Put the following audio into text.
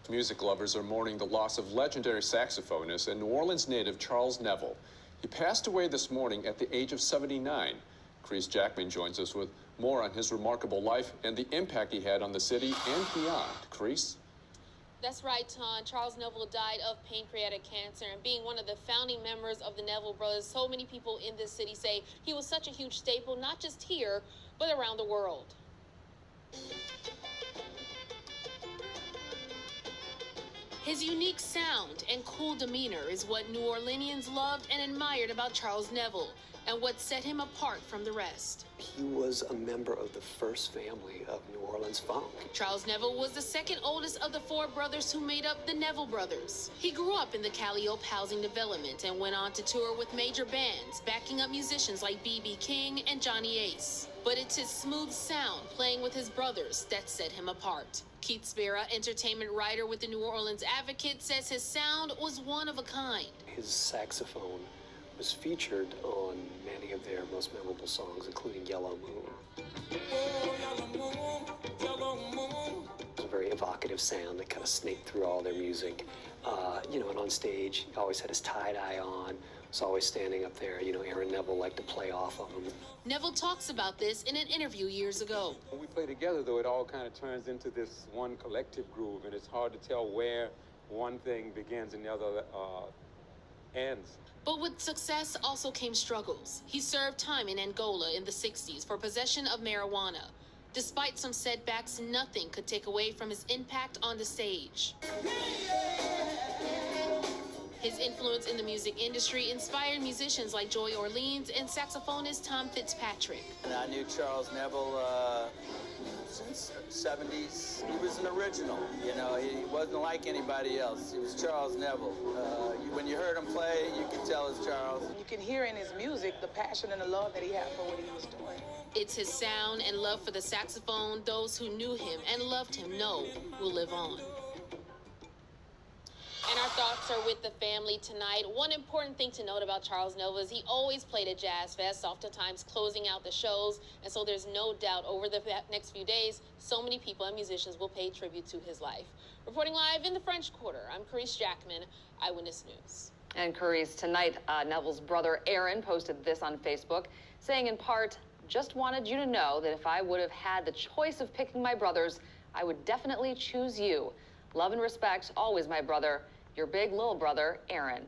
Music lovers are mourning the loss of legendary saxophonist and New Orleans native Charles Neville. He passed away this morning at the age of 79. Chris Jackman joins us with more on his remarkable life and the impact he had on the city and beyond. Chris? That's right, Ton. Charles Neville died of pancreatic cancer, and being one of the founding members of the Neville Brothers, so many people in this city say he was such a huge staple, not just here, but around the world. His unique sound and cool demeanor is what New Orleanians loved and admired about Charles Neville, and what set him apart from the rest. He was a member of the first family of New Orleans funk. Charles Neville was the second oldest of the four brothers who made up the Neville Brothers. He grew up in the Calliope housing development and went on to tour with major bands, backing up musicians like B.B. King and Johnny Ace. But it's his smooth sound playing with his brothers that set him apart. Keith Spera, entertainment writer with the New Orleans Advocate, says his sound was one of a kind. His saxophone was featured on many of their most memorable songs, including Yellow Moon. It's a very evocative sound that kind of snaked through all their music. And on stage, he always had his tie-dye on, was always standing up there. Aaron Neville liked to play off of him. Neville talks about this in an interview years ago. When we play together, though, it all kind of turns into this one collective groove, and it's hard to tell where one thing begins and the other ends. But with success also came struggles. He served time in Angola in the 60s for possession of marijuana. Despite some setbacks, nothing could take away from his impact on the stage. His influence in the music industry inspired musicians like Joy Orleans and saxophonist Tom Fitzpatrick. And I knew Charles Neville since the 70s. He was an original, he wasn't like anybody else. He was Charles Neville. When you heard him play, you could tell it's Charles. You can hear in his music the passion and the love that he had for what he was doing. It's his sound and love for the saxophone those who knew him and loved him know will live on. And our thoughts are with the family tonight. One important thing to note about Charles Neville is he always played at Jazz Fest, oftentimes closing out the shows. And so there's no doubt over the next few days, so many people and musicians will pay tribute to his life. Reporting live in the French Quarter, I'm Chris Jackman, Eyewitness News. And Chris, tonight, Neville's brother Aaron posted this on Facebook, saying in part, "Just wanted you to know that if I would have had the choice of picking my brothers, I would definitely choose you. Love and respect, always my brother. Your big little brother, Aaron."